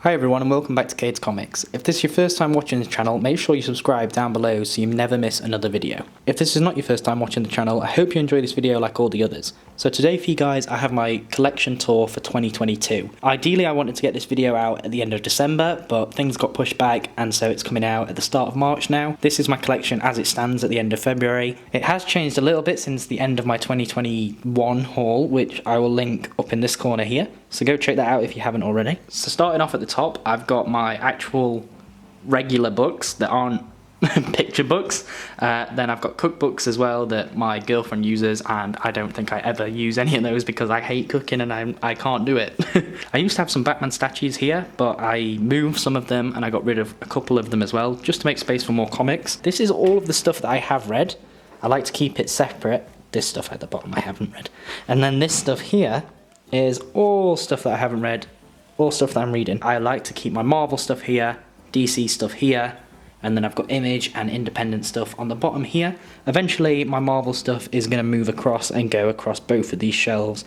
Hi everyone and welcome back to Cade's Comics. If this is your first time watching the channel, make sure you subscribe down below so you never miss another video. If this is not your first time watching the channel, I hope you enjoy this video like all the others. So today for you guys, I have my collection tour for 2022. Ideally I wanted to get this video out at the end of December, but things got pushed back and so it's coming out at the start of March now. This is my collection as it stands at the end of February. It has changed a little bit since the end of my 2021 haul, which I will link up in this corner here. So go check that out if you haven't already. So starting off at the top, I've got my actual regular books that aren't picture books. Then I've got cookbooks as well that my girlfriend uses, and I don't think I ever use any of those because I hate cooking and I can't do it. I used to have some Batman statues here, but I moved some of them and I got rid of a couple of them as well, just to make space for more comics. This is all of the stuff that I have read. I like to keep it separate. This stuff at the bottom I haven't read. And then this stuff here is all stuff that I haven't read, all stuff that I'm reading. I like to keep my Marvel stuff here, DC stuff here, and then I've got Image and independent stuff on the bottom here. Eventually my Marvel stuff is going to move across and go across both of these shelves,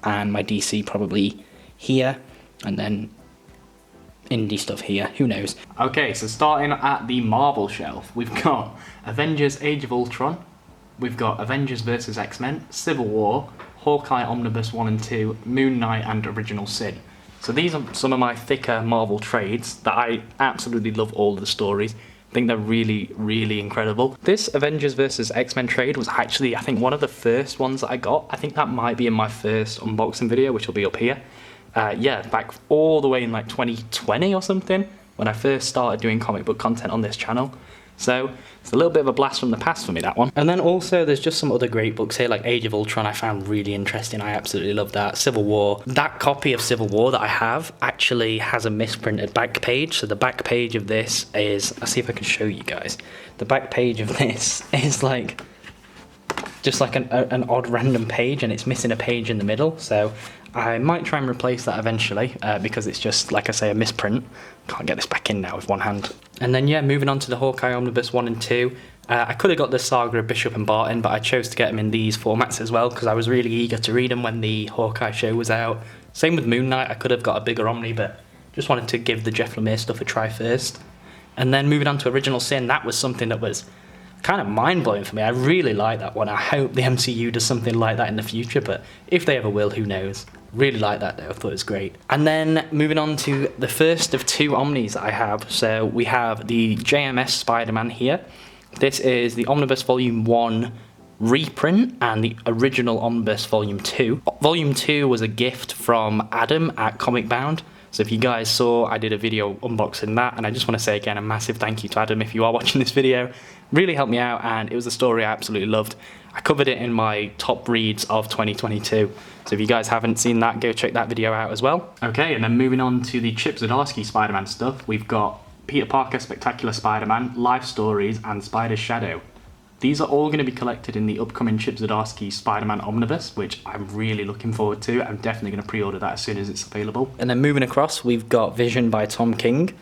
and my DC probably here, and then indie stuff here, who knows. Okay, so starting at the Marvel shelf, we've got Avengers Age of Ultron, we've got Avengers vs X-Men, Civil War, Hawkeye Omnibus 1 and 2, Moon Knight and Original Sin. So these are some of my thicker Marvel trades that I absolutely love all of the stories. I think they're really, really incredible. This Avengers vs X-Men trade was actually, I think, one of the first ones that I got. I think that might be in my first unboxing video, which will be up here. Yeah, back all the way in like 2020 or something, when I first started doing comic book content on this channel. So it's a little bit of a blast from the past for me, that one. And then also there's just some other great books here, like Age of Ultron I found really interesting. I absolutely love that. Civil War. That copy of Civil War that I have actually has a misprinted back page. So the back page of this is, I'll see if I can show you guys. The back page of this is like just like an odd random page, and it's missing a page in the middle. So I might try and replace that eventually because it's just, like I say, a misprint. Can't get this back in now with one hand. And then yeah, moving on to the Hawkeye Omnibus 1 and 2. I could have got the Saga of Bishop and Barton, but I chose to get them in these formats as well because I was really eager to read them when the Hawkeye show was out. Same with Moon Knight. I could have got a bigger Omni, but just wanted to give the Jeff Lemire stuff a try first. And then moving on to Original Sin, that was something that was kind of mind-blowing for me. I really like that one. I hope the MCU does something like that in the future, but if they ever will, who knows. Really like that though, I thought it was great. And then moving on to the first of two Omnis that I have. So we have the JMS Spider-Man here. This is the Omnibus Volume 1 reprint and the original Omnibus Volume 2. Volume 2 was a gift from Adam at Comic Bound. So if you guys saw, I did a video unboxing that, and I just want to say again a massive thank you to Adam if you are watching this video. Really helped me out, and it was a story I absolutely loved. I covered it in my top reads of 2022. So if you guys haven't seen that, go check that video out as well. Okay, and then moving on to the Chip Zdarsky Spider-Man stuff, we've got Peter Parker Spectacular Spider-Man, Life Stories, and Spider's Shadow. These are all going to be collected in the upcoming Chip Zdarsky Spider-Man Omnibus, which I'm really looking forward to. I'm definitely going to pre-order that as soon as it's available. And then moving across, we've got Vision by Tom King.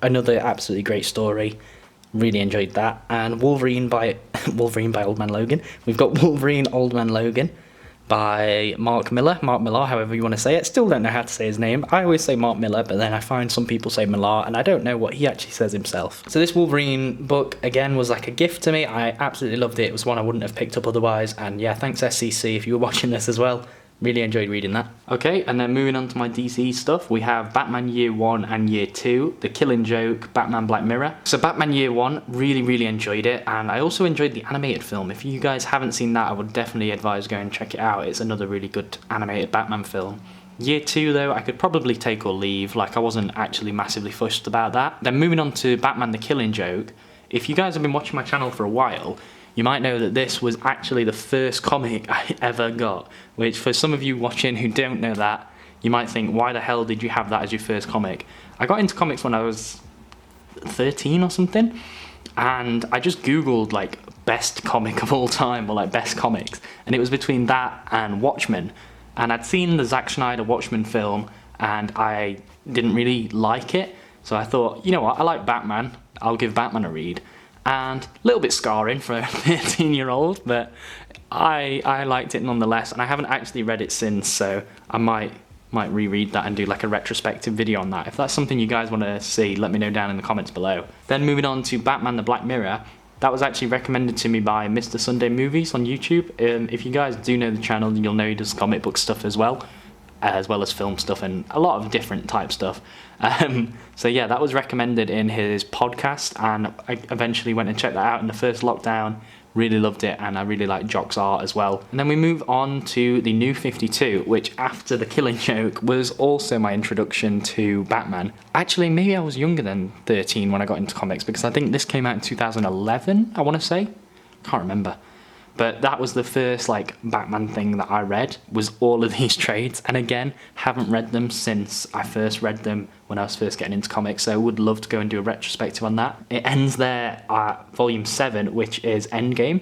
Another absolutely great story. Really enjoyed that. And Wolverine by Old Man Logan. We've got Wolverine Old Man Logan by Mark Miller, however you want to say it. Still don't know how to say his name. I always say Mark Miller, but then I find some people say Millar, and I don't know what he actually says himself. So this Wolverine book, again, was like a gift to me. I absolutely loved it. It was one I wouldn't have picked up otherwise, and yeah, thanks SCC if you were watching this as well. Really enjoyed reading that. Okay, and then moving on to my DC stuff, we have Batman Year 1 and Year 2, The Killing Joke, Batman Black Mirror. So Batman Year 1, really enjoyed it, and I also enjoyed the animated film. If you guys haven't seen that, I would definitely advise going and check it out. It's another really good animated Batman film. Year 2 though, I could probably take or leave, like I wasn't actually massively fussed about that. Then moving on to Batman The Killing Joke, if you guys have been watching my channel for a while, you might know that this was actually the first comic I ever got, which for some of you watching who don't know that, you might think, why the hell did you have that as your first comic? I got into comics when I was 13 or something, and I just googled like best comic of all time, or like best comics, and it was between that and Watchmen. And I'd seen the Zack Snyder Watchmen film, and I didn't really like it, so I thought, you know what, I like Batman, I'll give Batman a read. And a little bit scarring for a 13-year-old, but I liked it nonetheless, and I haven't actually read it since, so I might Might reread that and do like a retrospective video on that. If that's something you guys want to see, let me know down in the comments below. Then moving on to Batman the Black Mirror. That was actually recommended to me by Mr. Sunday Movies on YouTube. If you guys do know the channel, you'll know he does comic book stuff as well as film stuff and a lot of different type stuff. So yeah, that was recommended in his podcast, and I eventually went and checked that out in the first lockdown. Really loved it, and I really like Jock's art as well. And then we move on to the New 52, which after The Killing Joke was also my introduction to Batman. Actually, maybe I was younger than 13 when I got into comics, because I think this came out in 2011, I want to say. Can't remember. But that was the first like Batman thing that I read, was all of these trades. And again, haven't read them since I first read them when I was first getting into comics, so I would love to go and do a retrospective on that. It ends there at volume 7, which is Endgame.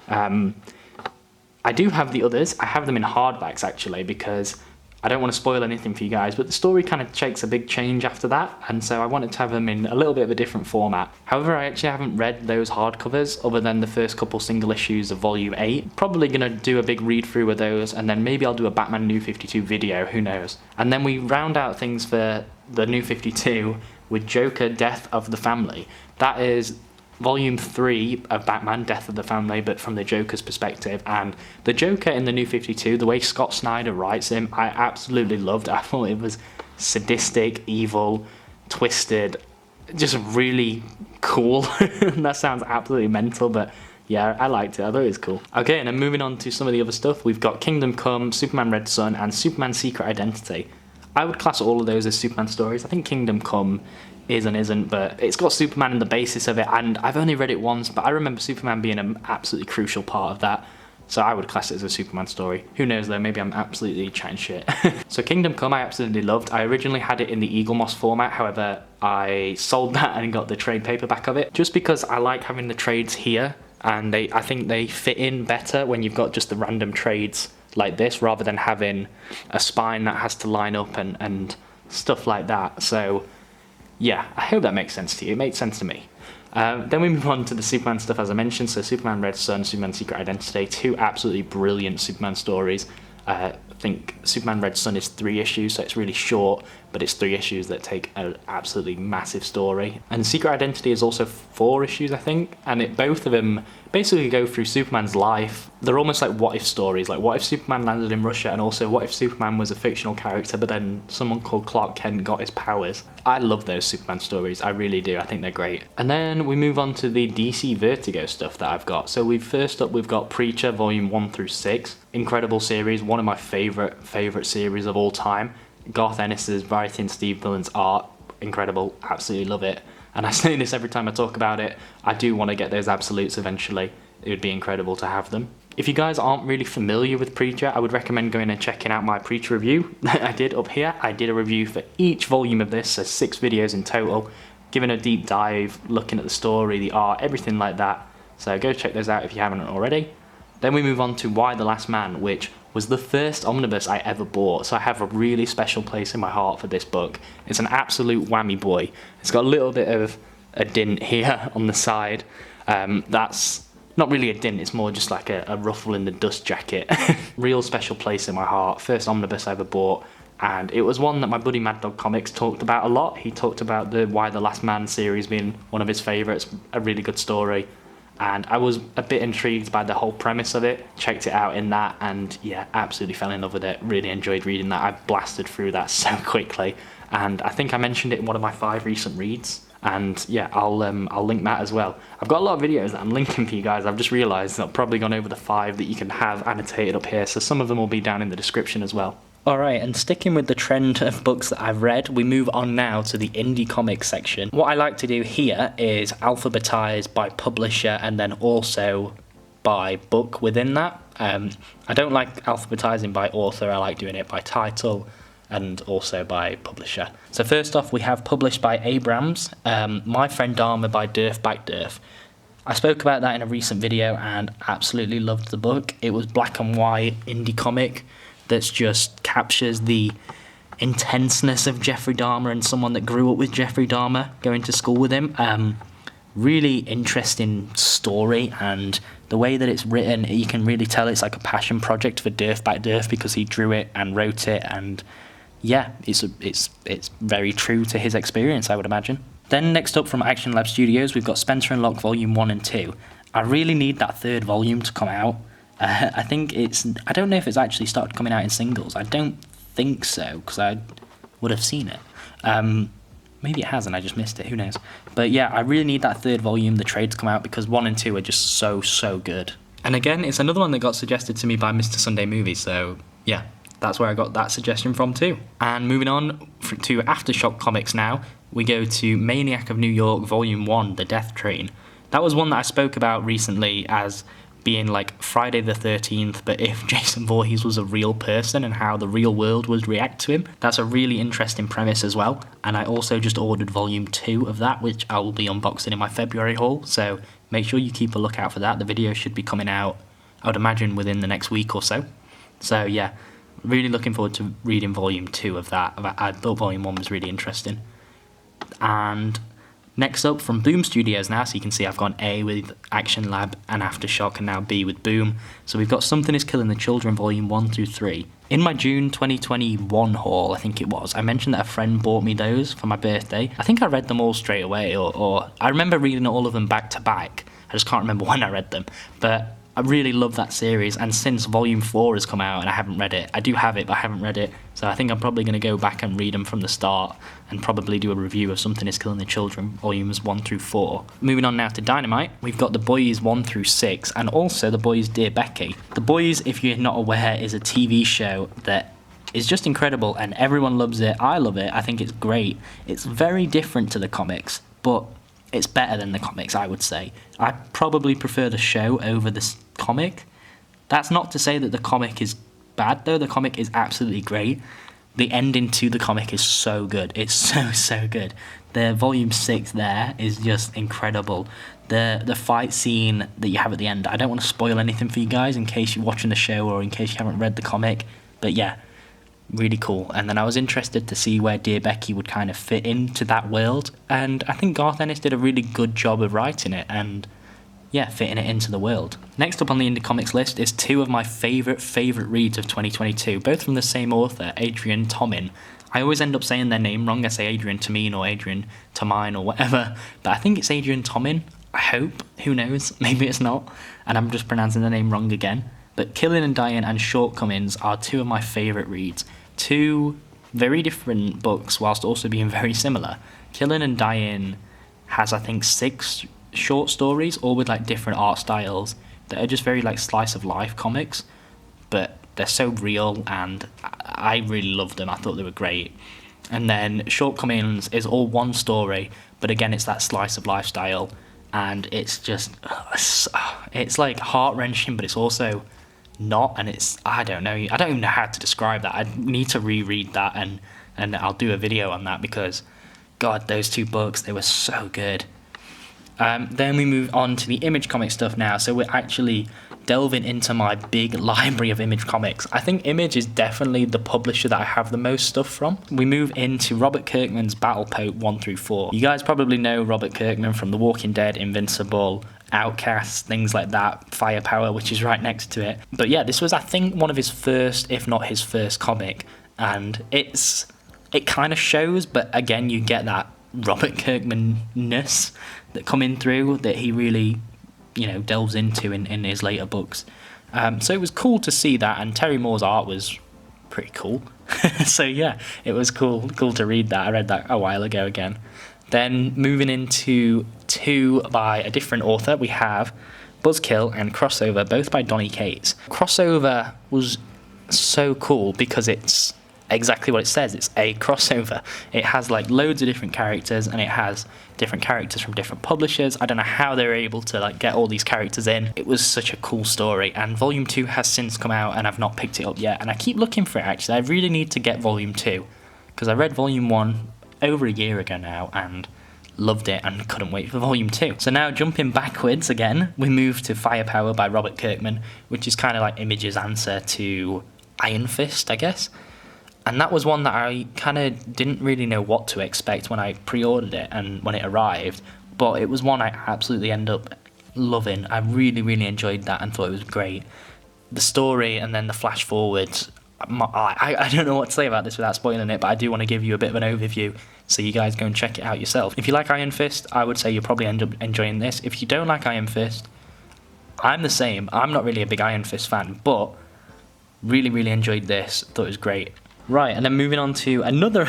I do have the others. I have them in hardbacks actually, because I don't want to spoil anything for you guys, but the story kind of takes a big change after that, and so I wanted to have them in a little bit of a different format. However, I actually haven't read those hardcovers other than the first couple single issues of volume 8. Probably going to do a big read through of those, and then maybe I'll do a Batman New 52 video, who knows. And then we round out things for the New 52 with Joker Death of the Family. That is volume 3 of Batman Death of the Family, but from the Joker's perspective. And the Joker in the New 52, the way Scott Snyder writes him, I absolutely loved. I thought it was sadistic, evil, twisted, just really cool. That sounds absolutely mental, but yeah, I liked it. I thought it was cool. Okay, and then moving on to some of the other stuff, we've got Kingdom Come, Superman Red Son, and Superman Secret Identity. I would class all of those as Superman stories. I think Kingdom Come is and isn't, but it's got Superman in the basis of it, and I've only read it once, but I remember Superman being an absolutely crucial part of that, so I would class it as a Superman story. Who knows though, maybe I'm absolutely chatting shit. So Kingdom Come I absolutely loved. I originally had it in the Eaglemoss format, however I sold that and got the trade paperback of it, just because I like having the trades here, and I think they fit in better when you've got just the random trades like this, rather than having a spine that has to line up and stuff like that. So yeah, I hope that makes sense to you. It makes sense to me. Then we move on to the Superman stuff, as I mentioned. So Superman Red Son, Superman Secret Identity, 2 absolutely brilliant Superman stories. I think Superman Red Son is 3 issues, so it's really short, but it's 3 issues that take an absolutely massive story. And Secret Identity is also 4 issues, I think, and both of them basically go through Superman's life. They're almost like what if stories, like what if Superman landed in Russia, and also what if Superman was a fictional character but then someone called Clark Kent got his powers. I love those Superman stories, I really do. I think they're great. And then we move on to the DC Vertigo stuff that I've got. So we've got Preacher volume 1 through 6. Incredible series, one of my favorite series of all time. Garth Ennis's writing, Steve Dillon's art, incredible, absolutely love it. And I say this every time I talk about it, I do want to get those absolutes eventually. It would be incredible to have them. If you guys aren't really familiar with Preacher, I would recommend going and checking out my Preacher review that I did up here. I did a review for each volume of this, so 6 videos in total, giving a deep dive, looking at the story, the art, everything like that. So go check those out if you haven't already. Then we move on to Why the Last Man, which was the first omnibus I ever bought, so I have a really special place in my heart for this book. It's an absolute whammy boy. It's got a little bit of a dint here on the side. That's not really a dint, it's more just like a ruffle in the dust jacket. Real special place in my heart. First omnibus I ever bought, and it was one that my buddy Mad Dog Comics talked about a lot. He talked about the Why the Last Man series being one of his favourites, a really good story. And I was a bit intrigued by the whole premise of it, checked it out in that, and yeah, absolutely fell in love with it. Really enjoyed reading that. I blasted through that so quickly, and I think I mentioned it in one of my 5 recent reads. And yeah, I'll link that as well. I've got a lot of videos that I'm linking for you guys. I've just realised I've probably gone over the 5 that you can have annotated up here, so some of them will be down in the description as well. Alright, and sticking with the trend of books that I've read, we move on now to the indie comics section. What I like to do here is alphabetize by publisher and then also by book within that. I don't like alphabetizing by author, I like doing it by title and also by publisher. So first off, we have published by Abrams, My Friend Dharma by Durf Back Durf. I spoke about that in a recent video and absolutely loved the book. It was black and white indie comic that just captures the intenseness of Jeffrey Dahmer and someone that grew up with Jeffrey Dahmer, going to school with him. Really interesting story, and the way that it's written, you can really tell it's like a passion project for Durf Back Durf because he drew it and wrote it, and yeah, it's very true to his experience, I would imagine. Then next up from Action Lab Studios, we've got Spencer and Locke Volume 1 and 2. I really need that third volume to come out. I think I don't know if it's actually started coming out in singles. I don't think so, because I would have seen it. Maybe it has and I just missed it, who knows. But yeah, I really need that third volume, the trade, to come out, because 1 and 2 are just so good. And again, it's another one that got suggested to me by Mr. Sunday Movies, so yeah, that's where I got that suggestion from too. And moving on to Aftershock Comics now, we go to Maniac of New York Volume 1, The Death Train. That was one that I spoke about recently as being like Friday the 13th, but if Jason Voorhees was a real person and how the real world would react to him. That's a really interesting premise as well. And I also just ordered Volume 2 of that, which I will be unboxing in my February haul, so make sure you keep a lookout for that. The video should be coming out, I would imagine, within the next week or so. So yeah, really looking forward to reading Volume 2 of that. I thought Volume 1 was really interesting. And next up from Boom Studios now, so you can see I've gone A with Action Lab and Aftershock, and now B with Boom. So we've got Something Is Killing the Children Volume 1 through 3. In my June 2021 haul, I think it was, I mentioned that a friend bought me those for my birthday. I think I read them all straight away, or I remember reading all of them back to back. I just can't remember when I read them. But I really love that series, and since Volume 4 has come out and I haven't read it, I do have it but I haven't read it, so I think I'm probably going to go back and read them from the start and probably do a review of Something Is Killing the Children Volumes 1 through 4. Moving on now to Dynamite, we've got The Boys 1 through 6 and also The Boys Dear Becky. The Boys, if you're not aware, is a TV show that is just incredible and everyone loves it. I love it. I think it's great. It's very different to the comics, but it's better than the comics, I would say. I probably prefer the show over the comic. That's not to say that the comic is bad, though. The comic is absolutely great. The ending to the comic is so good. It's so good. The Volume 6 there is just incredible. The fight scene that you have at the end, I don't want to spoil anything for you guys in case you're watching the show or in case you haven't read the comic, but yeah, really cool. And then I was interested to see where Dear Becky would kind of fit into that world, and I think Garth Ennis did a really good job of writing it and yeah, fitting it into the world. Next up on the Indie Comics list is two of my favourite reads of 2022, both from the same author, Adrian Tomin. I always end up saying their name wrong. I say Adrian Tomine or Adrian Tomine or whatever, but I think it's Adrian Tomin. I hope. Who knows? Maybe it's not, and I'm just pronouncing the name wrong again. But Killing and Dying and Shortcomings are two of my favourite reads. Two very different books whilst also being very similar. Killing and Dying has, I think, 6 short stories, all with like different art styles that are just very like slice of life comics, but they're so real and I really loved them. I thought they were great. And then Shortcomings is all one story, but again it's that slice of life style, and it's just it's like heart-wrenching, but it's also not, and it's I don't even know how to describe that. I need to reread that and I'll do a video on that, because God, those two books, they were so good. Then we move on to the Image comic stuff now, so we're actually delving into my big library of Image comics. I think Image is definitely the publisher that I have the most stuff from. We move into Robert Kirkman's Battle Pope 1 through 4. You guys probably know Robert Kirkman from The Walking Dead, Invincible, Outcast, things like that, Firepower, which is right next to it. But yeah, this was, I think, one of his first, if not his first comic, and it kind of shows, but again, you get that Robert Kirkman-ness that coming through that he really, delves into in his later books. So it was cool to see that, and Terry Moore's art was pretty cool. So yeah, it was cool to read that. I read that a while ago again. Then moving into 2 by a different author, we have Buzzkill and Crossover, both by Donny Cates. Crossover was so cool because it's exactly what it says. It's a crossover. It has like loads of different characters, and it has different characters from different publishers. I don't know how they were able to like get all these characters in. It was such a cool story, and Volume 2 has since come out and I've not picked it up yet, and I keep looking for it actually. I really need to get Volume 2 because I read Volume 1 over a year ago now and loved it and couldn't wait for Volume 2. So now jumping backwards again, we move to Firepower by Robert Kirkman, which is kind of like Image's answer to Iron Fist, I guess. And that was one that I kind of didn't really know what to expect when I pre-ordered it and when it arrived, but it was one I absolutely ended up loving. I really enjoyed that and thought it was great. The story and then the flash forwards I don't know what to say about this without spoiling it, but I do want to give you a bit of an overview so you guys go and check it out yourself. If you like Iron Fist, I would say you'll probably end up enjoying this. If you don't like Iron Fist, I'm the same. I'm not really a big Iron Fist fan, but really enjoyed this. Thought it was great. Right, and then moving on to another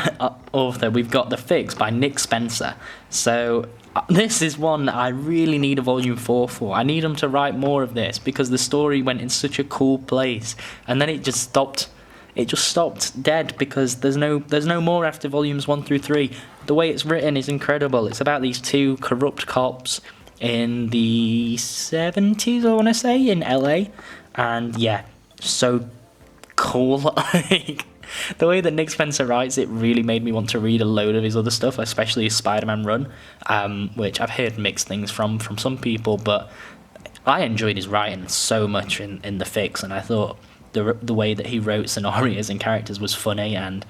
author, we've got The Fix by Nick Spencer. So this is one I really need a volume 4 for. I need him to write more of this because the story went in such a cool place, and then it just stopped. It just stopped dead because there's no more after volumes 1 through 3. The way it's written is incredible. It's about these two corrupt cops in the 70s, I want to say, in LA, and yeah, so cool. Like, the way that Nick Spencer writes it really made me want to read a load of his other stuff, especially his Spider-Man run, which I've heard mixed things from some people, but I enjoyed his writing so much in The Fix, and I thought the way that he wrote scenarios and characters was funny, and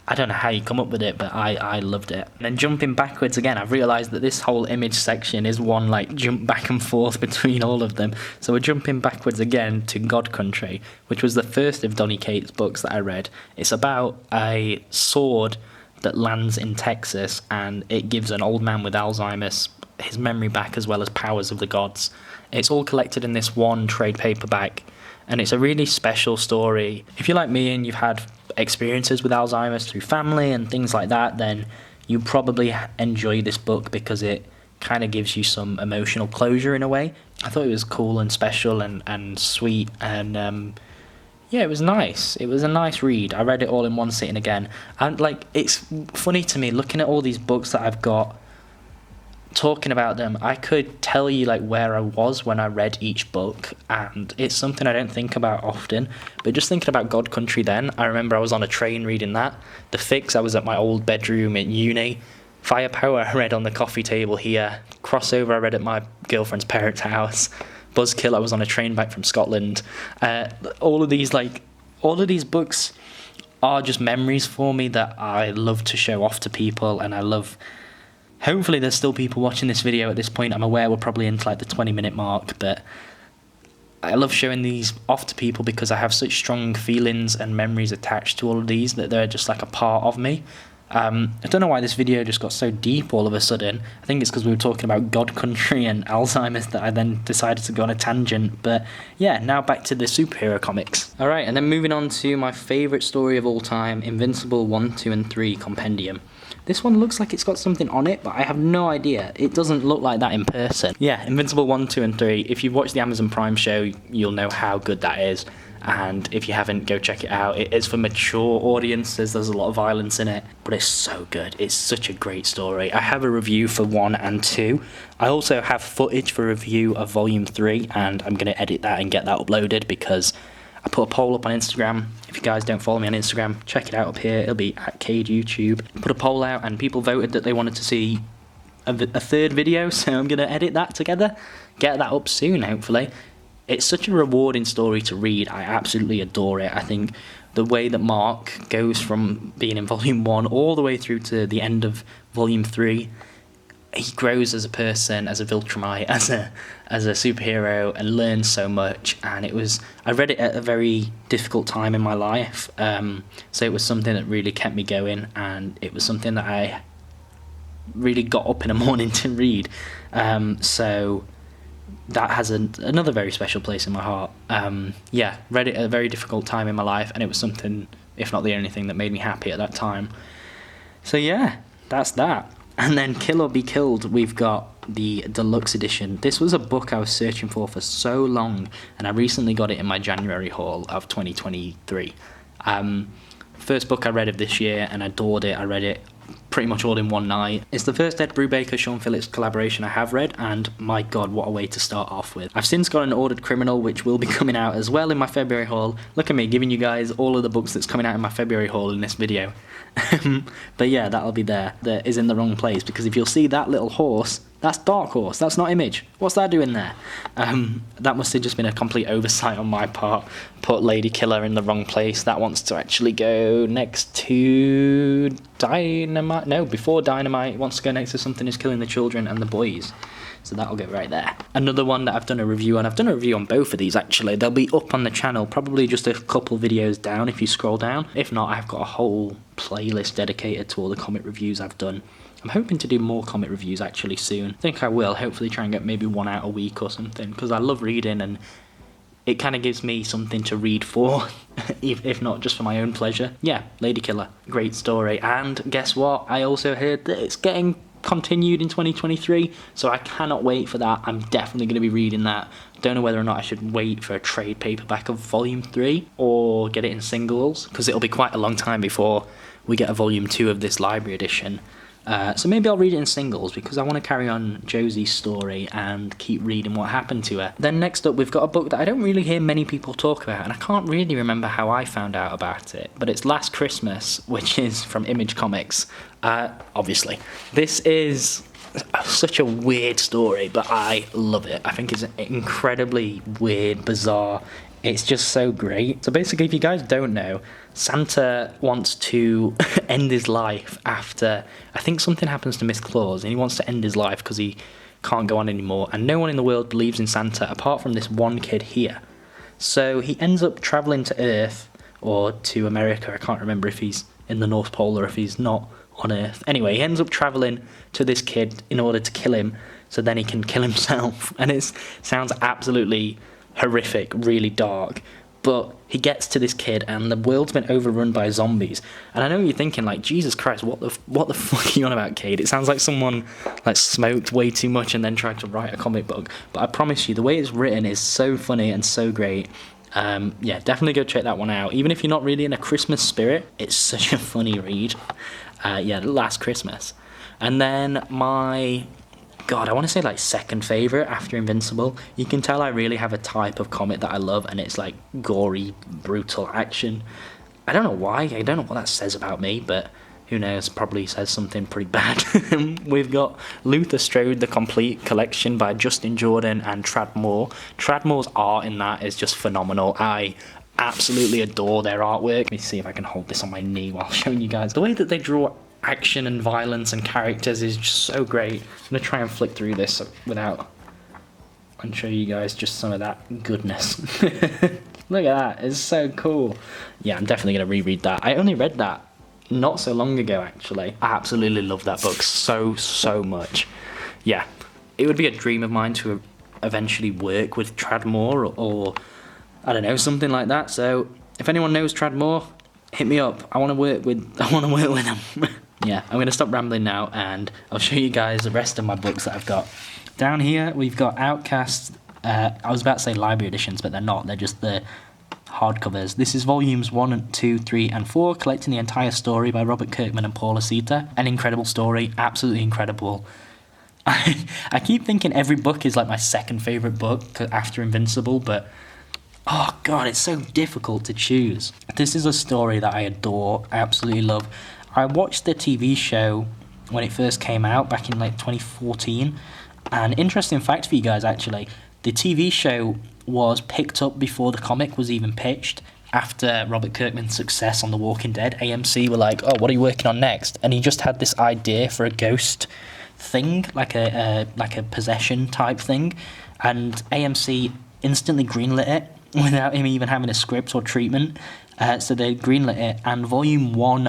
I don't know how you come up with it, but I loved it. And then jumping backwards again, I've realised that this whole image section is one like jump back and forth between all of them. So we're jumping backwards again to God Country, which was the first of Donny Cates' books that I read. It's about a sword that lands in Texas, and it gives an old man with Alzheimer's his memory back as well as powers of the gods. It's all collected in this one trade paperback, and it's a really special story. If you're like me and you've had experiences with Alzheimer's through family and things like that, then you probably enjoy this book because it kind of gives you some emotional closure in a way. I thought it was cool and special and sweet, and yeah, it was nice. It was a nice read. I read it all in one sitting again, and like, it's funny to me looking at all these books that I've got, talking about them, I could tell you like where I was when I read each book, and it's something I don't think about often. But just thinking about God Country then, I remember I was on a train reading that. The Fix, I was at my old bedroom in uni. Firepower, I read on the coffee table here. Crossover, I read at my girlfriend's parents' house. Buzzkill, I was on a train back from Scotland. All of these books are just memories for me that I love to show off to people, and I love. Hopefully there's still people watching this video at this point. I'm aware we're probably into like the 20-minute mark, but I love showing these off to people because I have such strong feelings and memories attached to all of these that they're just like a part of me. I don't know why this video just got so deep all of a sudden. I think it's because we were talking about God Country and Alzheimer's that I then decided to go on a tangent. But yeah, now back to the superhero comics. Alright, and then moving on to my favourite story of all time, Invincible 1, 2 and 3 Compendium. This one looks like it's got something on it, but I have no idea. It doesn't look like that in person. Yeah, Invincible 1, 2 and 3. If you've watched the Amazon Prime show, you'll know how good that is. And if you haven't, go check it out. It is for mature audiences. There's a lot of violence in it, but it's so good. It's such a great story. I have a review for 1 and 2. I also have footage for review of Volume 3, and I'm going to edit that and get that uploaded because I put a poll up on Instagram. If you guys don't follow me on Instagram, check it out up here. It'll be at Cade YouTube. Put a poll out, and people voted that they wanted to see a third video, so I'm going to edit that together. Get that up soon, hopefully. It's such a rewarding story to read. I absolutely adore it. I think the way that Mark goes from being in Volume 1 all the way through to the end of Volume 3, he grows as a person, as a Viltrumite, as a superhero, and learns so much. And I read it at a very difficult time in my life, so it was something that really kept me going, and it was something that I really got up in the morning to read. So that has another very special place in my heart. Yeah, read it at a very difficult time in my life, and it was something, if not the only thing, that made me happy at that time. So yeah, that's that. And then Kill or Be Killed, we've got the deluxe edition. This was a book I was searching for so long, and I recently got it in my January haul of 2023. First book I read of this year, and I adored it. I read it pretty much all in one night. It's the first Ed Brubaker, Sean Phillips collaboration I have read, and my god, what a way to start off with. I've since got an Ordered Criminal, which will be coming out as well in my February haul. Look at me, giving you guys all of the books that's coming out in my February haul in this video. But yeah, that'll be there. That is in the wrong place, because if you'll see that little horse, that's Dark Horse, that's not Image. What's that doing there? That must have just been a complete oversight on my part. Put Lady Killer in the wrong place. That wants to actually go next to Dynamite. Dynamite. No, before Dynamite wants to go next to Something Is Killing the Children and the Boys. So that'll go right there. Another one that I've done a review on. I've done a review on both of these actually. They'll be up on the channel, probably just a couple videos down if you scroll down. If not, I've got a whole playlist dedicated to all the comic reviews I've done. I'm hoping to do more comic reviews actually soon. I think I will hopefully try and get maybe one out a week or something, because I love reading and it kind of gives me something to read for, if not just for my own pleasure. Yeah, Lady Killer, great story. And guess what? I also heard that it's getting continued in 2023, so I cannot wait for that. I'm definitely going to be reading that. Don't know whether or not I should wait for a trade paperback of volume 3 or get it in singles, because it'll be quite a long time before we get a volume 2 of this library edition. So maybe I'll read it in singles, because I want to carry on Josie's story and keep reading what happened to her. Then next up we've got a book that I don't really hear many people talk about, and I can't really remember how I found out about it, but it's Last Christmas, which is from Image Comics. Obviously. This is such a weird story, but I love it. I think it's incredibly weird, bizarre. It's just so great. So basically, if you guys don't know, Santa wants to end his life after, I think something happens to Miss Claus, and he wants to end his life because he can't go on anymore, and no one in the world believes in Santa apart from this one kid here. So he ends up travelling to Earth, or to America. I can't remember if he's in the North Pole or if he's not on Earth. Anyway, he ends up travelling to this kid in order to kill him, so then he can kill himself. And it sounds absolutely horrific, really dark. But he gets to this kid, and the world's been overrun by zombies. And I know you're thinking, like, Jesus Christ, what the fuck are you on about, Cade? It sounds like someone like smoked way too much and then tried to write a comic book. But I promise you, the way it's written is so funny and so great. Yeah, definitely go check that one out. Even if you're not really in a Christmas spirit, it's such a funny read. Yeah, Last Christmas. And then my, God, I want to say like second favourite after Invincible. You can tell I really have a type of comic that I love, and it's like gory, brutal action. I don't know why, I don't know what that says about me, but who knows, probably says something pretty bad. We've got Luther Strode, The Complete Collection by Justin Jordan and Tradd Moore. Tradd Moore's art in that is just phenomenal. I absolutely adore their artwork. Let me see if I can hold this on my knee while showing you guys. The way that they draw action and violence and characters is just so great. I'm going to try and flick through this without, and show you guys just some of that goodness. Look at that, it's so cool. Yeah, I'm definitely going to reread that. I only read that not so long ago, actually. I absolutely love that book so much. Yeah, it would be a dream of mine to eventually work with Tradd Moore, or I don't know, something like that. So if anyone knows Tradd Moore, hit me up. I want to work with him. Yeah, I'm going to stop rambling now, and I'll show you guys the rest of my books that I've got. Down here, we've got Outcast. I was about to say library editions, but they're not. They're just the hardcovers. This is volumes 1, 2, 3, and 4, collecting the entire story by Robert Kirkman and Paul Aceta. An incredible story, absolutely incredible. I keep thinking every book is like my second favourite book after Invincible, but oh god, it's so difficult to choose. This is a story that I adore, I absolutely love. I watched the TV show when it first came out back in like 2014, and interesting fact for you guys actually, the TV show was picked up before the comic was even pitched. After Robert Kirkman's success on The Walking Dead, AMC were like, oh, what are you working on next? And he just had this idea for a ghost thing, like a possession type thing, and AMC instantly greenlit it without him even having a script or treatment. So they greenlit it, and volume 1,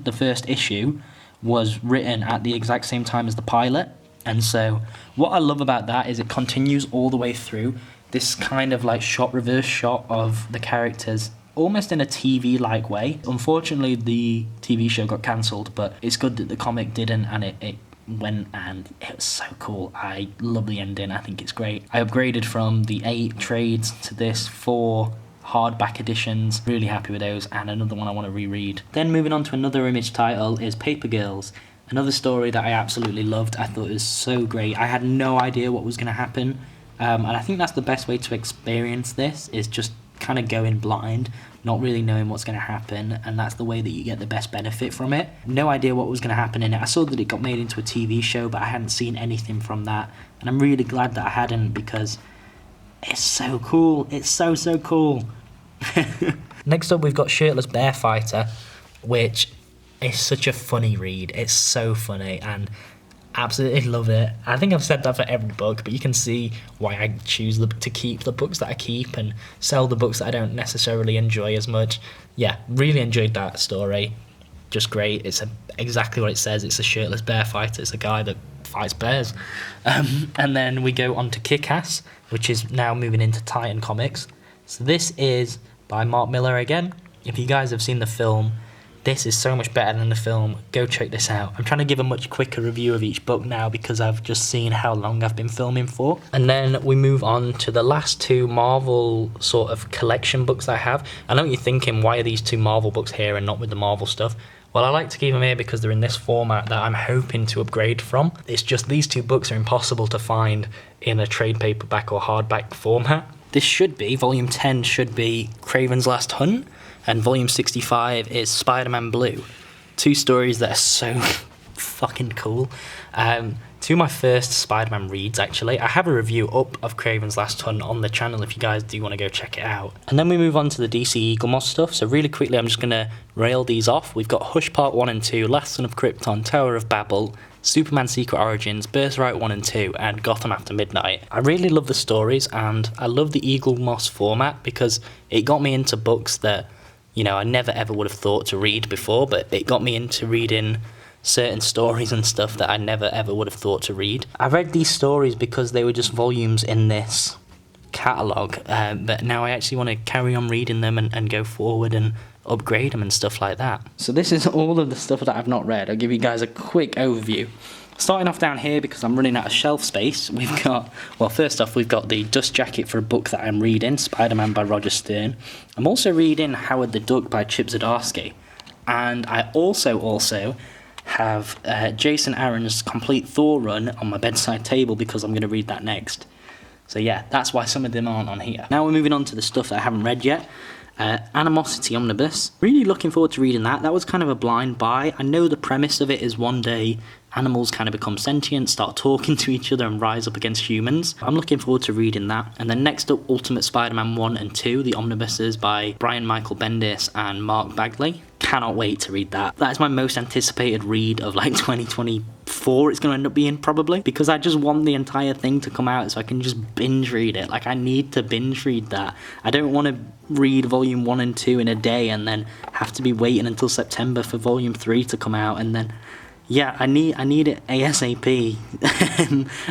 the first issue, was written at the exact same time as the pilot. And so what I love about that is it continues all the way through, this kind of like reverse shot of the characters, almost in a TV-like way. Unfortunately, the TV show got cancelled, but it's good that the comic didn't, and it went, and it was so cool. I love the ending. I think it's great. I upgraded from the 8 trades to this 4 hardback editions. Really happy with those, and another one I want to reread. Then moving on to another Image title is Paper Girls. Another story that I absolutely loved. I thought it was so great. I had no idea what was going to happen, and I think that's the best way to experience this, is just kind of going blind, not really knowing what's going to happen, and that's the way that you get the best benefit from it. No idea what was going to happen in it. I saw that it got made into a TV show, but I hadn't seen anything from that, and I'm really glad that I hadn't, because it's so cool. It's so cool. Next up, we've got Shirtless Bear Fighter, which It's such a funny read. It's so funny and absolutely love it. I think I've said that for every book, but you can see why I choose to keep the books that I keep and sell the books that I don't necessarily enjoy as much. Yeah, really enjoyed that story. Just great. It's exactly what it says. It's a shirtless bear fighter. It's a guy that fights bears. And then we go on to Kick-Ass, which is now moving into Titan Comics. So this is by Mark Millar again. If you guys have seen the film, this is so much better than the film. Go check this out. I'm trying to give a much quicker review of each book now because I've just seen how long I've been filming for. And then we move on to the last two Marvel sort of collection books I have. I know what you're thinking, why are these two Marvel books here and not with the Marvel stuff? Well, I like to keep them here because they're in this format that I'm hoping to upgrade from. It's just these two books are impossible to find in a trade paperback or hardback format. This should be, volume 10 should be Kraven's Last Hunt, and volume 65 is Spider-Man Blue. Two stories that are so fucking cool. Two of my first Spider-Man reads, actually. I have a review up of Kraven's Last Hunt on the channel if you guys do want to go check it out. And then we move on to the DC Eaglemoss stuff. So really quickly, I'm just going to rail these off. We've got Hush Part 1 and 2, Last Son of Krypton, Tower of Babel, Superman Secret Origins, Birthright 1 and 2, and Gotham After Midnight. I really love the stories, and I love the Eaglemoss format because it got me into books that, you know, I never ever would have thought to read before, but it got me into reading certain stories and stuff that I never ever would have thought to read. I read these stories because they were just volumes in this catalogue, but now I actually want to carry on reading them and go forward and upgrade them and stuff like that. So this is all of the stuff that I've not read. I'll give you guys a quick overview. Starting off down here, because I'm running out of shelf space, we've got, well, first off, we've got the dust jacket for a book that I'm reading, Spider-Man by Roger Stern. I'm also reading Howard the Duck by Chip Zdarsky. And I also have Jason Aaron's complete Thor run on my bedside table because I'm going to read that next. So yeah, that's why some of them aren't on here. Now we're moving on to the stuff that I haven't read yet. Animosity Omnibus. Really looking forward to reading that. That was kind of a blind buy. I know the premise of it is one day animals kind of become sentient, start talking to each other and rise up against humans. I'm looking forward to reading that. And then next up, Ultimate Spider-Man 1 and 2, the omnibuses by Brian Michael Bendis and Mark Bagley. Cannot wait to read that. That is my most anticipated read of like 2024 it's going to end up being, probably, because I just want the entire thing to come out so I can just binge read it. Like, I need to binge read that. I don't want to read volume 1 and 2 in a day and then have to be waiting until September for volume 3 to come out, and then yeah, I need it ASAP.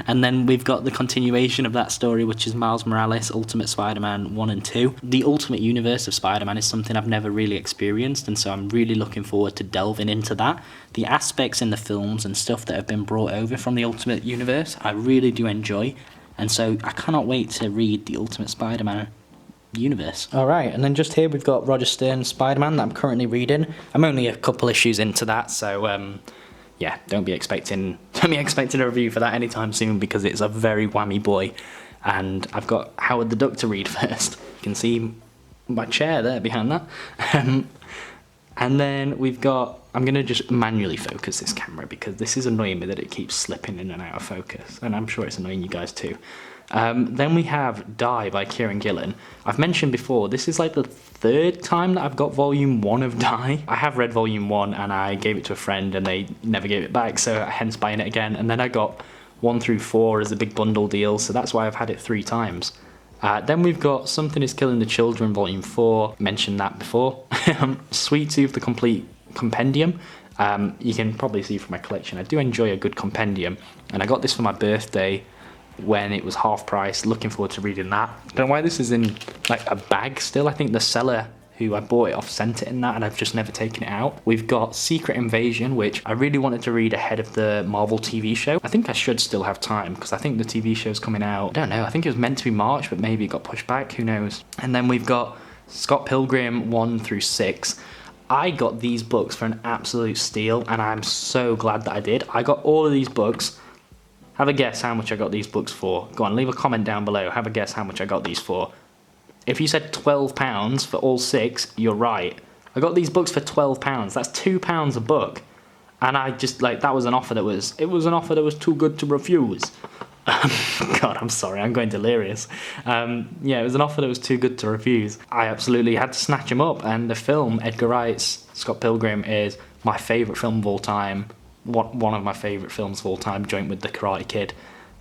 And then we've got the continuation of that story, which is Miles Morales, Ultimate Spider-Man 1 and 2. The Ultimate Universe of Spider-Man is something I've never really experienced, and so I'm really looking forward to delving into that. The aspects in the films and stuff that have been brought over from the Ultimate Universe, I really do enjoy, and so I cannot wait to read the Ultimate Spider-Man universe. Alright, and then just here we've got Roger Stern's Spider-Man that I'm currently reading. I'm only a couple issues into that, so yeah, don't be expecting a review for that anytime soon because it's a very whammy boy. And I've got Howard the Duck to read first. You can see my chair there behind that. And then we've got, I'm going to just manually focus this camera because this is annoying me that it keeps slipping in and out of focus. And I'm sure it's annoying you guys too. Then we have Die by Kieran Gillen. I've mentioned before, this is like the third time that I've got volume 1 of Die. I have read volume 1 and I gave it to a friend and they never gave it back, so hence buying it again. And then I got 1 through 4 as a big bundle deal, so that's why I've had it 3 times. Then we've got Something is Killing the Children volume 4, mentioned that before. Sweet Tooth, the complete compendium. You can probably see from my collection, I do enjoy a good compendium, and I got this for my birthday when it was half price. Looking forward to reading that. Don't know why this is in like a bag still. I think the seller who I bought it off sent it in that and I've just never taken it out. We've got Secret Invasion, which I really wanted to read ahead of the Marvel TV show. I think I should still have time because I think the TV show's coming out, I don't know, I think it was meant to be March, but maybe it got pushed back, who knows. And then we've got Scott Pilgrim 1 through 6. I got these books for an absolute steal and I'm so glad that I did. I got all of these books. Have a guess how much I got these books for. Go on, leave a comment down below. Have a guess how much I got these for. If you said £12 for all 6, you're right. I got these books for £12. That's £2 a book. And I just, like, that was an offer that was, it was an offer that was too good to refuse. God, I'm sorry, I'm going delirious. Yeah, it was an offer that was too good to refuse. I absolutely had to snatch them up. And the film, Edgar Wright's Scott Pilgrim, is my favourite film of all time, one of my favourite films of all time, joint with The Karate Kid,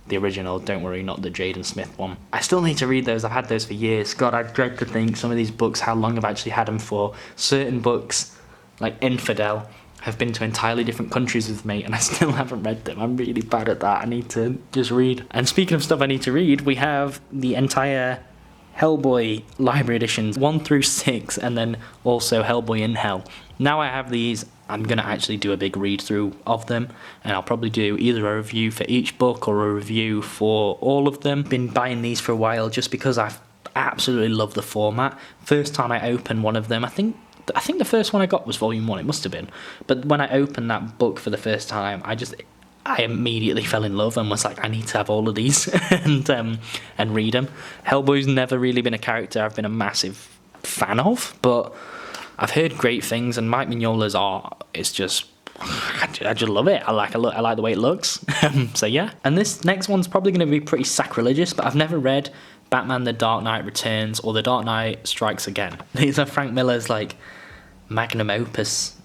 the original, don't worry, not the Jaden Smith one. I still need to read those. I've had those for years. God, I dread to think some of these books, how long I've actually had them for. Certain books, like Infidel, have been to entirely different countries with me, and I still haven't read them. I'm really bad at that. I need to just read. And speaking of stuff I need to read, we have the entire Hellboy library editions 1 through 6, and then also Hellboy in Hell. Now I have these, I'm going to actually do a big read through of them, and I'll probably do either a review for each book or a review for all of them. Been buying these for a while just because I absolutely love the format. First time I opened one of them, I think the first one I got was volume 1, it must have been. But when I opened that book for the first time, I immediately fell in love and was like, I need to have all of these and read them. Hellboy's never really been a character I've been a massive fan of, but I've heard great things, and Mike Mignola's art is just, I just love it. I like the way it looks. So yeah. And this next one's probably going to be pretty sacrilegious, but I've never read Batman The Dark Knight Returns or The Dark Knight Strikes Again. These are Frank Miller's like magnum opus.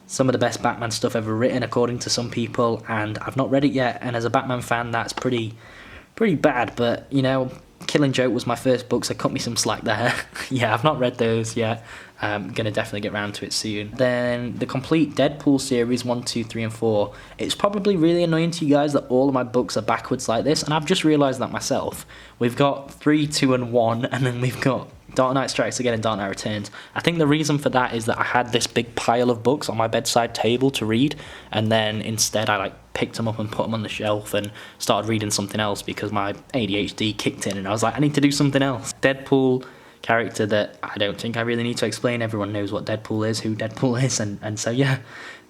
Some of the best Batman stuff ever written, according to some people, and I've not read it yet, and as a Batman fan, that's pretty bad, but, you know, Killing Joke was my first book, so cut me some slack there. Yeah, I've not read those yet. I'm going to definitely get around to it soon. Then the complete Deadpool series 1, 2, 3, and 4. It's probably really annoying to you guys that all of my books are backwards like this, and I've just realised that myself. We've got 3, 2, and 1, and then we've got Dark Knight Strikes Again and Dark Knight Returns. I think the reason for that is that I had this big pile of books on my bedside table to read, and then instead I picked them up and put them on the shelf and started reading something else because my ADHD kicked in and I was like, I need to do something else. Deadpool, character that I don't think I really need to explain. Everyone knows what Deadpool is, who Deadpool is, and so yeah.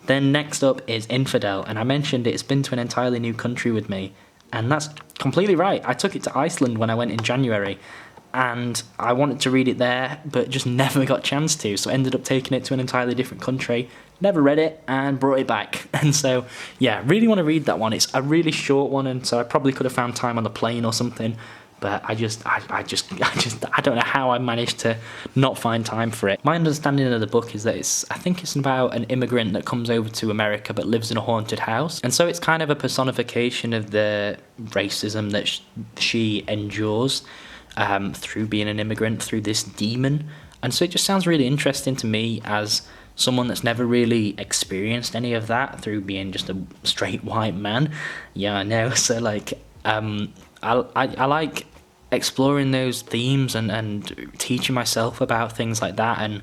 Then next up is Infidel, and I mentioned it's been to an entirely new country with me, and that's completely right. I took it to Iceland when I went in January, and I wanted to read it there, but just never got a chance to, so I ended up taking it to an entirely different country, never read it, and brought it back. And so, yeah, really want to read that one. It's a really short one, and so I probably could have found time on the plane or something, but I don't know how I managed to not find time for it. My understanding of the book is that I think it's about an immigrant that comes over to America but lives in a haunted house, and so it's kind of a personification of the racism that she endures through being an immigrant, through this demon. And so it just sounds really interesting to me as someone that's never really experienced any of that through being just a straight white man. Yeah, I know. So I like exploring those themes and teaching myself about things like that. And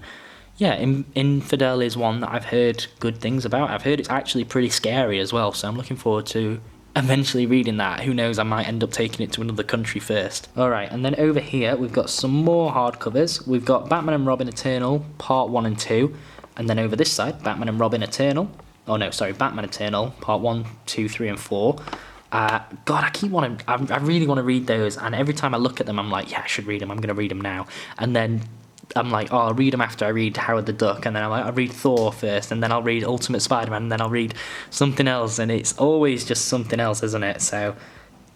yeah, Infidel is one that I've heard good things about. I've heard it's actually pretty scary as well, so I'm looking forward to eventually reading that. Who knows, I might end up taking it to another country first. Alright, and then over here we've got some more hardcovers. We've got Batman and Robin Eternal, Part 1 and 2. And then over this side, Batman and Robin Eternal. Batman Eternal, Part 1, 2, 3, and 4. God, I really want to read those, and every time I look at them, I'm like, yeah, I should read them, I'm going to read them now. And then I'm like, oh, I'll read them after I read Howard the Duck, and then I'm like, I'll read Thor first, and then I'll read Ultimate Spider-Man, and then I'll read something else, and it's always just something else, isn't it? So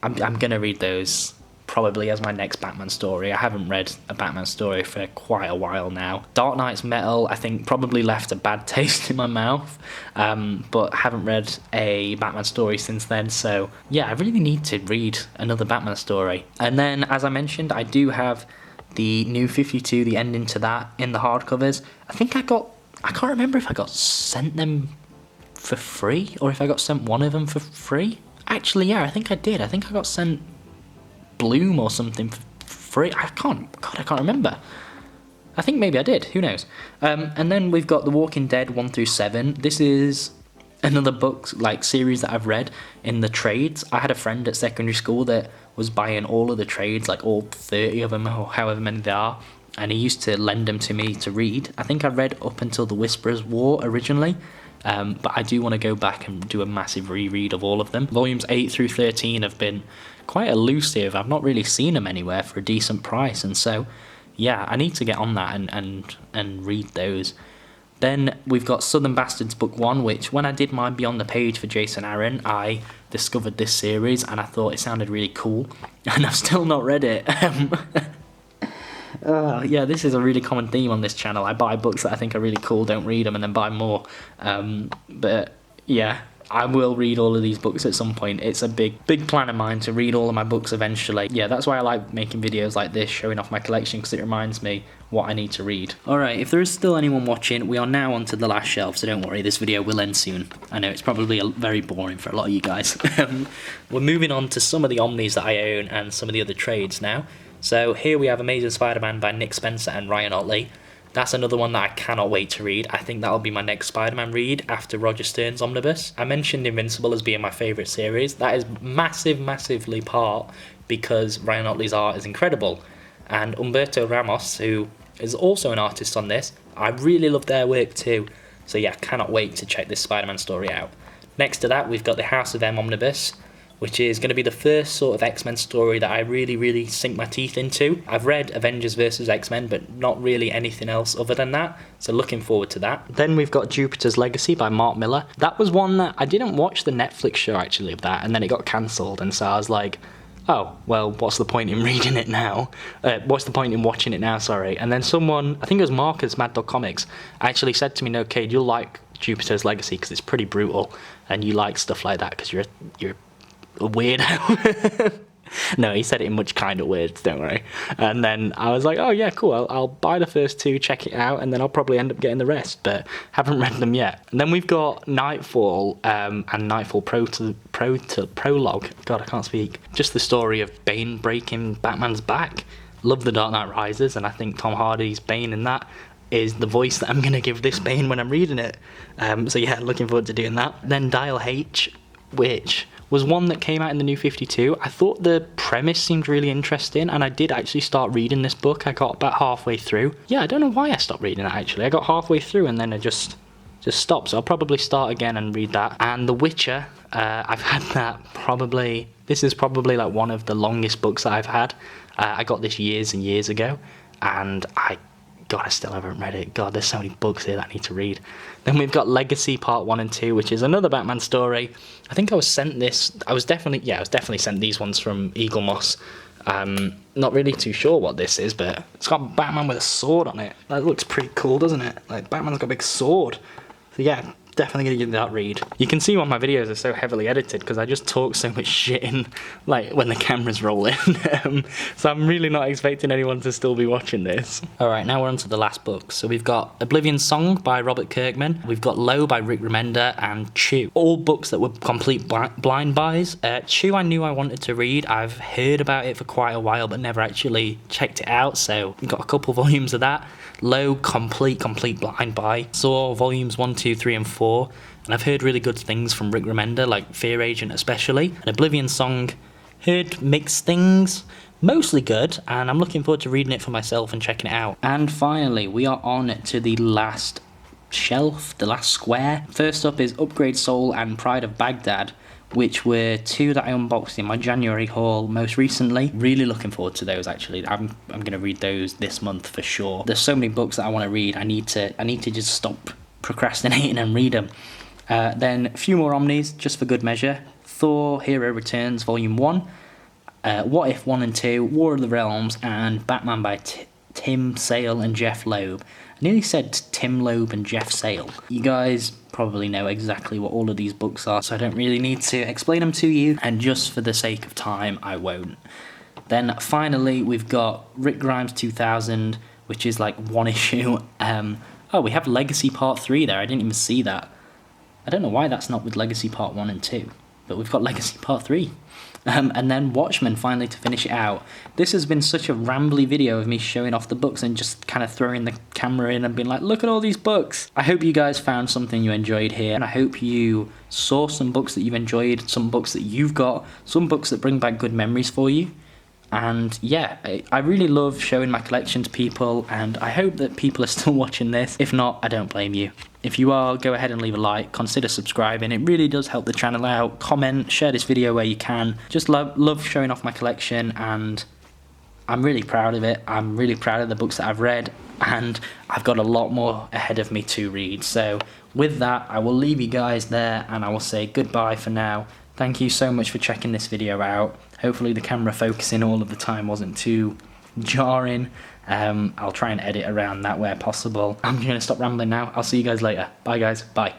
I'm going to read those probably as my next Batman story. I haven't read a Batman story for quite a while now. Dark Knight's Metal, I think, probably left a bad taste in my mouth, but I haven't read a Batman story since then, so yeah, I really need to read another Batman story. And then, as I mentioned, I do have the New 52, the ending to that, in the hardcovers. I can't remember if I got sent them for free, or if I got sent one of them for free. Actually, yeah, I think I did. I think I got sent Bloom or something for free. I can't remember. I think maybe I did, who knows. And then we've got The Walking Dead 1 through 7. This is another book, series that I've read in the trades. I had a friend at secondary school that was buying all of the trades, all 30 of them, or however many there are, and he used to lend them to me to read. I think I read up until The Whisperer's War originally, but I do want to go back and do a massive reread of all of them. Volumes 8 through 13 have been quite elusive. I've not really seen them anywhere for a decent price, and so yeah, I need to get on that and read those. Then we've got Southern Bastards Book 1, which when I did my Beyond the Page for Jason Aaron, I discovered this series and I thought it sounded really cool, and I've still not read it. Yeah, this is a really common theme on this channel. I buy books that I think are really cool, don't read them, and then buy more. But yeah, I will read all of these books at some point. It's a big plan of mine to read all of my books eventually. Yeah, that's why I like making videos like this, showing off my collection, because it reminds me what I need to read. Alright, if there is still anyone watching, we are now onto the last shelf, so don't worry, this video will end soon. I know it's probably very boring for a lot of you guys. We're moving on to some of the Omnis that I own and some of the other trades now. So here we have Amazing Spider-Man by Nick Spencer and Ryan Ottley. That's another one that I cannot wait to read. I think that'll be my next Spider-Man read after Roger Stern's Omnibus. I mentioned Invincible as being my favourite series. That is massively part because Ryan Ottley's art is incredible. And Humberto Ramos, who is also an artist on this, I really love their work too. So yeah, cannot wait to check this Spider-Man story out. Next to that, we've got the House of M Omnibus, which is going to be the first sort of X-Men story that I really sink my teeth into. I've read Avengers vs X-Men, but not really anything else other than that, so looking forward to that. Then we've got Jupiter's Legacy by Mark Miller. That was one that I didn't watch the Netflix show actually of that, and then it got cancelled, and so I was like, oh, well, what's the point in reading it now? What's the point in watching it now, sorry. And then someone, I think it was Marcus, Mad Dog Comics, actually said to me, no, Cade, you'll like Jupiter's Legacy because it's pretty brutal, and you like stuff like that because you're a weirdo. No, he said it in much kinder words, don't worry. And then I was like, oh yeah, cool, I'll buy the first two, check it out, and then I'll probably end up getting the rest, but haven't read them yet. And then we've got Nightfall and Nightfall Prologue. God, I can't speak. Just the story of Bane breaking Batman's back. Love The Dark Knight Rises, and I think Tom Hardy's Bane in that is the voice that I'm going to give this Bane when I'm reading it. So yeah, looking forward to doing that. Then Dial H, which was one that came out in the New 52. I thought the premise seemed really interesting, and I did actually start reading this book. I got about halfway through. Yeah, I don't know why I stopped reading it actually. I got halfway through and then I just stopped. So I'll probably start again and read that. And The Witcher, I've had that probably, this is probably like one of the longest books that I've had. I got this years and years ago, and God, I still haven't read it. God, there's so many books here that I need to read. Then we've got Legacy Part 1 and 2, which is another Batman story. I think I was sent this, I was definitely sent these ones from Eaglemoss. Not really too sure what this is, but it's got Batman with a sword on it. That looks pretty cool, doesn't it? Like, Batman's got a big sword. So yeah, definitely gonna give that read. You can see why my videos are so heavily edited because I just talk so much shit in, like, when the cameras roll in. So I'm really not expecting anyone to still be watching this. Alright, now we're on to the last book. So we've got Oblivion Song by Robert Kirkman, we've got Low by Rick Remender, and Chew. All books that were complete blind buys. Chew I knew I wanted to read. I've heard about it for quite a while but never actually checked it out, so we've got a couple volumes of that. Low, complete blind buy. Saw volumes 1, 2, 3 and 4, and I've heard really good things from Rick Remender, like Fear Agent especially. And Oblivion Song, heard mixed things, mostly good, and I'm looking forward to reading it for myself and checking it out. And finally, we are on to the last shelf, the last square. First up is Upgrade Soul and Pride of Baghdad, which were two that I unboxed in my January haul most recently. Really looking forward to those actually. I'm going to read those this month for sure. There's so many books that I want to read. I need to just stop procrastinating and read them. Then a few more Omnis just for good measure. Thor Hero Returns Volume 1, What If 1 and 2, War of the Realms, and Batman by Tim Sale and Jeff Loeb. I nearly said Tim Loeb and Jeff Sale. You guys probably know exactly what all of these books are, so I don't really need to explain them to you, and just for the sake of time, I won't. Then finally, we've got Rick Grimes 2000, which is like one issue. Oh, we have Legacy Part 3 there, I didn't even see that. I don't know why that's not with Legacy Part 1 and 2, but we've got Legacy Part 3. And then Watchmen finally to finish it out. This has been such a rambly video of me showing off the books and just kind of throwing the camera in and being like, look at all these books. I hope you guys found something you enjoyed here, and I hope you saw some books that you've enjoyed, some books that you've got, some books that bring back good memories for you. And yeah, I really love showing my collection to people, and I hope that people are still watching this. If not, I don't blame you. If you are, go ahead and leave a like, consider subscribing, it really does help the channel out. Comment, share this video where you can. Just love showing off my collection, and I'm really proud of it. I'm really proud of the books that I've read, and I've got a lot more ahead of me to read. So with that, I will leave you guys there, and I will say goodbye for now. Thank you so much for checking this video out. Hopefully the camera focusing all of the time wasn't too jarring. I'll try and edit around that where possible. I'm going to stop rambling now. I'll see you guys later. Bye guys. Bye.